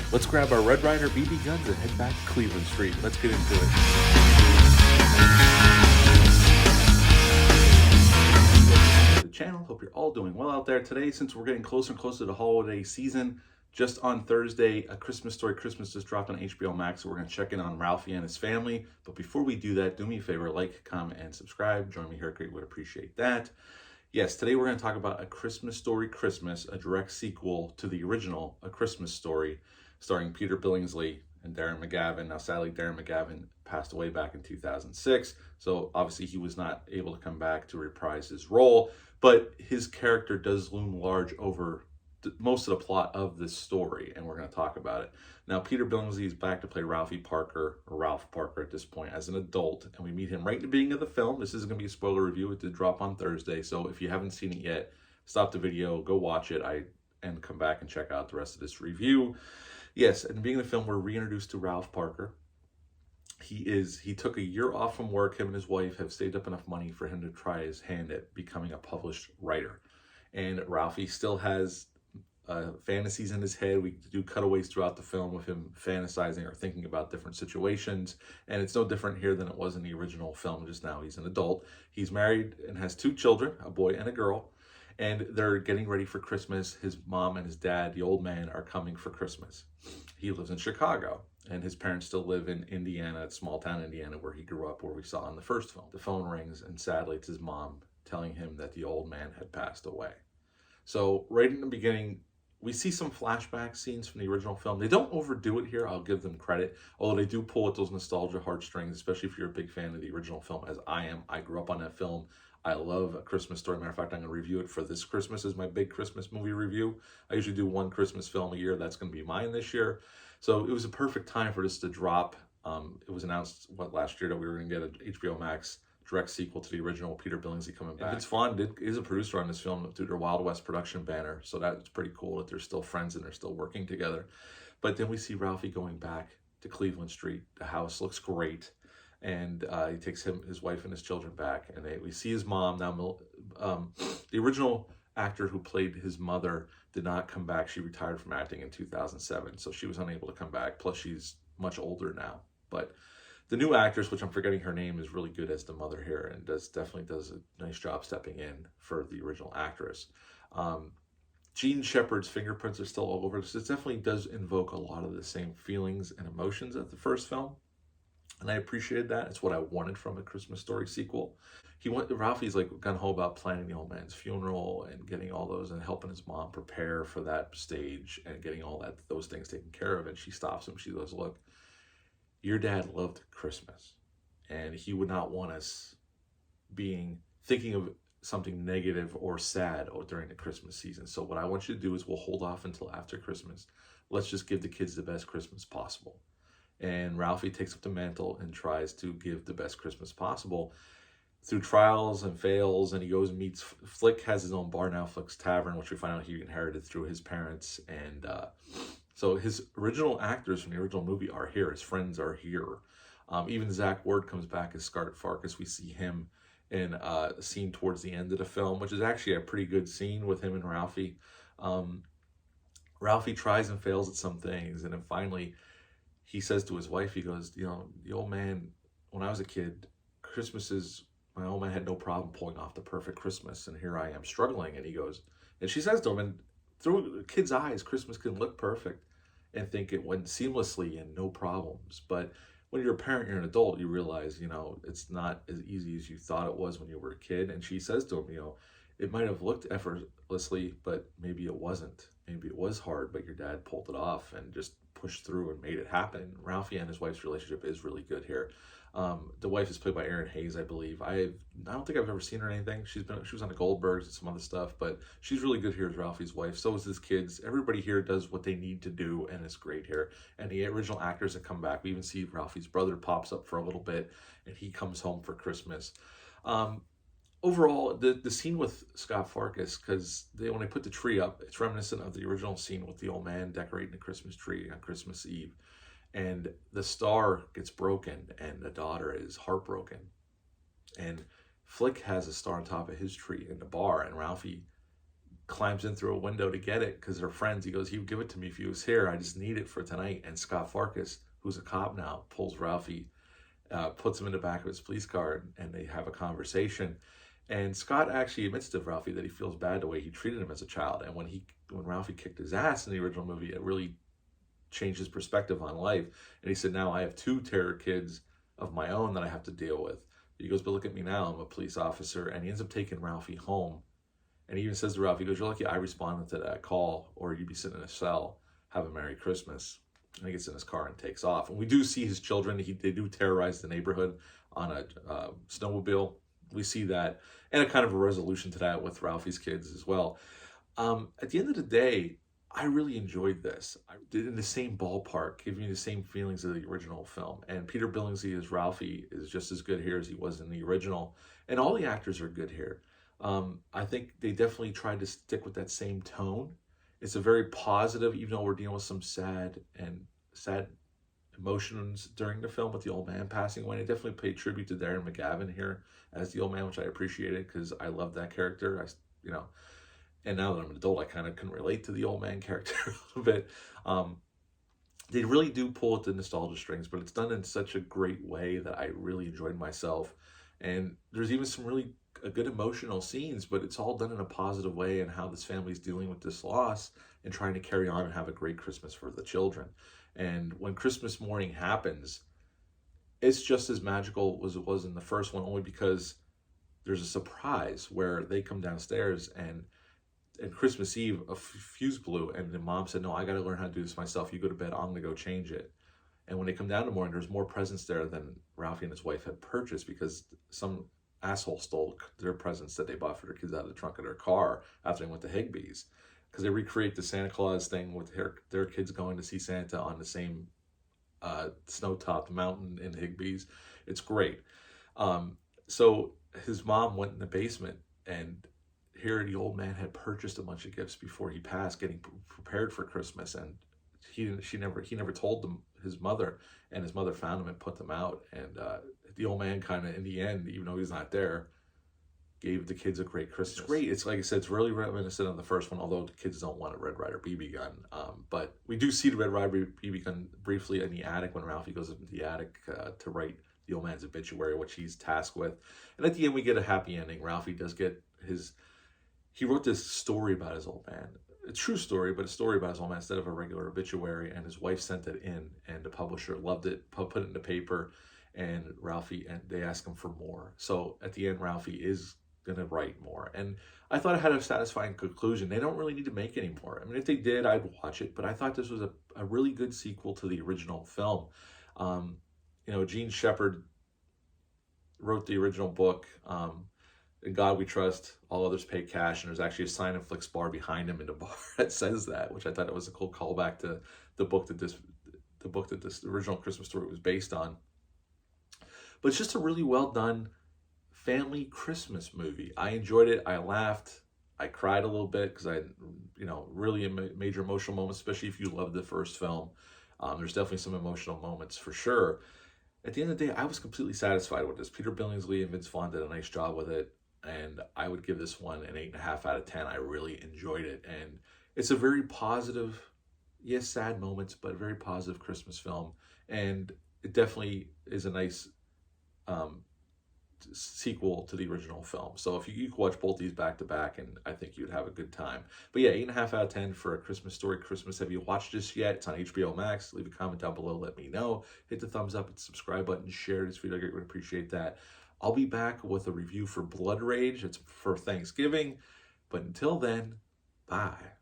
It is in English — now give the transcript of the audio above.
Let's grab our Red Ryder BB guns and head back to Cleveland Street. Let's get into it. The channel. Hope you're all doing well out there today. Since we're getting closer and closer to the holiday season, just on Thursday, A Christmas Story Christmas just dropped on HBO Max, so we're going to check in on Ralphie and his family. But before we do that, do me a favor, like, comment, and subscribe. Join me here, great, would appreciate that. Yes, today we're going to talk about A Christmas Story Christmas, a direct sequel to the original A Christmas Story, starring Peter Billingsley and Darren McGavin. Now, sadly, Darren McGavin passed away back in 2006, so obviously he was not able to come back to reprise his role, but his character does loom large over most of the plot of this story, and we're going to talk about it. Now, Peter Billingsley is back to play Ralphie Parker, or Ralph Parker at this point, as an adult, and we meet him right in the beginning of the film. This is going to be a spoiler review. It did drop on Thursday, so if you haven't seen it yet, stop the video, go watch it, and come back and check out the rest of this review. Yes, at the beginning of the film, we're reintroduced to Ralph Parker. He took a year off from work. Him and his wife have saved up enough money for him to try his hand at becoming a published writer. And Ralphie still has fantasies in his head. We do cutaways throughout the film of him fantasizing or thinking about different situations, and it's no different here than it was in the original film. Just now he's an adult. He's married and has two children, a boy and a girl, and they're getting ready for Christmas. His mom and his dad, the old man, are coming for Christmas. He lives in Chicago, and his parents still live in Indiana, small town Indiana, where he grew up, where we saw in the first film. The phone rings, and sadly it's his mom telling him that the old man had passed away. So right in the beginning, we see some flashback scenes from the original film. They don't overdo it here, I'll give them credit, although they do pull at those nostalgia heartstrings, especially if you're a big fan of the original film, as I am. I grew up on that film. I love A Christmas Story. Matter of fact, I'm going to review it for this Christmas as my big Christmas movie review. I usually do one Christmas film a year. That's going to be mine this year. So it was a perfect time for this to drop. It was announced, last year, that we were going to get an HBO Max direct sequel to the original, Peter Billingsley coming back. Vince Vaughn is a producer on this film through their Wild West production banner, so that's pretty cool that they're still friends and they're still working together. But then we see Ralphie going back to Cleveland Street. The house looks great, and he takes his wife and his children back, and we see his mom. Now, the original actor who played his mother did not come back. She retired from acting in 2007, so she was unable to come back, plus she's much older now. But the new actress, which I'm forgetting her name, is really good as the mother here, and definitely does a nice job stepping in for the original actress. Gene Shepard's fingerprints are still all over this. It definitely does invoke a lot of the same feelings and emotions as the first film, and I appreciated that. It's what I wanted from A Christmas Story sequel. Ralphie's like gung-ho about planning the old man's funeral and getting all those and helping his mom prepare for that stage and getting all those things taken care of. And she stops him. She goes, "Look, your dad loved Christmas, and he would not want us thinking of something negative or sad during the Christmas season. So what I want you to do is we'll hold off until after Christmas. Let's just give the kids the best Christmas possible." And Ralphie takes up the mantle and tries to give the best Christmas possible through trials and fails, and he goes and meets Flick. Has his own bar now, Flick's Tavern, which we find out he inherited through his parents. And so his original actors from the original movie are here. His friends are here. Even Zach Ward comes back as Scarlet Farkas. We see him in a scene towards the end of the film, which is actually a pretty good scene with him and Ralphie. Ralphie tries and fails at some things, and then finally he says to his wife, he goes, "The old man, when I was a kid, my old man had no problem pulling off the perfect Christmas, and here I am struggling." And he goes, and she says to him, and through a kid's eyes, Christmas can look perfect and think it went seamlessly and no problems. But when you're a parent, you're an adult, you realize, it's not as easy as you thought it was when you were a kid. And she says to him, it might have looked effortlessly, but maybe it wasn't. Maybe it was hard, but your dad pulled it off and just pushed through and made it happen. Ralphie and his wife's relationship is really good here. The wife is played by Erin Hayes, I believe. I don't think I've ever seen her in anything. She was on the Goldbergs and some other stuff, but she's really good here as Ralphie's wife. So is his kids. Everybody here does what they need to do, and it's great here. And the original actors that come back, we even see Ralphie's brother pops up for a little bit, and he comes home for Christmas. Overall, the scene with Scott Farkas, because when they put the tree up, it's reminiscent of the original scene with the old man decorating the Christmas tree on Christmas Eve. And the star gets broken, and the daughter is heartbroken. And Flick has a star on top of his tree in the bar, and Ralphie climbs in through a window to get it because they're friends. He goes, he would give it to me if he was here. I just need it for tonight. And Scott Farkas, who's a cop now, pulls Ralphie, puts him in the back of his police car, and they have a conversation. And Scott actually admits to Ralphie that he feels bad the way he treated him as a child. And when Ralphie kicked his ass in the original movie, it really changed his perspective on life. And he said, now I have 2 terror kids of my own that I have to deal with. He goes, but look at me now, I'm a police officer. And he ends up taking Ralphie home. And he even says to Ralphie, he goes, you're lucky I responded to that call, or you'd be sitting in a cell. Have a Merry Christmas. And he gets in his car and takes off. And we do see his children. They do terrorize the neighborhood on a snowmobile. We see that. And a kind of a resolution to that with Ralphie's kids as well. At the end of the day, I really enjoyed this. I did in the same ballpark, giving me the same feelings of the original film. And Peter Billingsley as Ralphie is just as good here as he was in the original. And all the actors are good here. I think they definitely tried to stick with that same tone. It's a very positive, even though we're dealing with some sad emotions during the film with the old man passing away. I definitely paid tribute to Darren McGavin here as the old man, which I appreciated because I love that character. And now that I'm an adult, I kind of can relate to the old man character a little bit. They really do pull at the nostalgia strings, but it's done in such a great way that I really enjoyed myself. And there's even some really good emotional scenes, but it's all done in a positive way, and how this family's dealing with this loss and trying to carry on and have a great Christmas for the children. And when Christmas morning happens, it's just as magical as it was in the first one, only because there's a surprise where they come downstairs and Christmas Eve, a fuse blew, and the mom said, no, I got to learn how to do this myself. You go to bed, I'm going to go change it. And when they come down in the morning, there's more presents there than Ralphie and his wife had purchased, because some asshole stole their presents that they bought for their kids out of the trunk of their car after they went to Higbee's. Because they recreate the Santa Claus thing with their kids going to see Santa on the same snow-topped mountain in Higbee's. It's great. So his mom went in the basement, and here the old man had purchased a bunch of gifts before he passed, getting prepared for Christmas, and he never told his mother, and his mother found them and put them out. And the old man kind of, in the end, even though he's not there, gave the kids a great Christmas. It's great. It's like I said, it's really reminiscent of the first one, although the kids don't want a Red Ryder BB gun. But we do see the Red Ryder BB gun briefly in the attic when Ralphie goes into the attic to write the old man's obituary, which he's tasked with. And at the end, we get a happy ending. Ralphie does get he wrote this story about his old man. A true story, but a story about his old man instead of a regular obituary. And his wife sent it in, and the publisher loved it, put it in the paper, and they asked him for more. So at the end, Ralphie is going to write more. And I thought it had a satisfying conclusion. They don't really need to make any more. I mean, if they did, I'd watch it, but I thought this was a really good sequel to the original film. Gene Shepard wrote the original book, In God We Trust, All Others Pay Cash, and there's actually a sign in Flick's bar behind him in the bar that says that, which I thought it was a cool callback to the book that this original Christmas story was based on. But it's just a really well done family Christmas movie. I enjoyed it. I laughed. I cried a little bit because really major emotional moments, especially if you love the first film. There's definitely some emotional moments for sure. At the end of the day, I was completely satisfied with this. Peter Billingsley and Vince Vaughn did a nice job with it, and I would give this one an 8.5 out of 10. I really enjoyed it, and it's a very positive, yes, sad moments, but a very positive Christmas film, and it definitely is a nice sequel to the original film. So if you could watch both these back to back, and I think you'd have a good time. But yeah, 8.5 out of 10 for A Christmas Story Christmas. Have you watched this yet? It's on HBO Max. Leave a comment down below. Let me know. Hit the thumbs up and subscribe button. Share this video. I would appreciate that. I'll be back with a review for Blood Rage. It's for Thanksgiving. But until then, bye.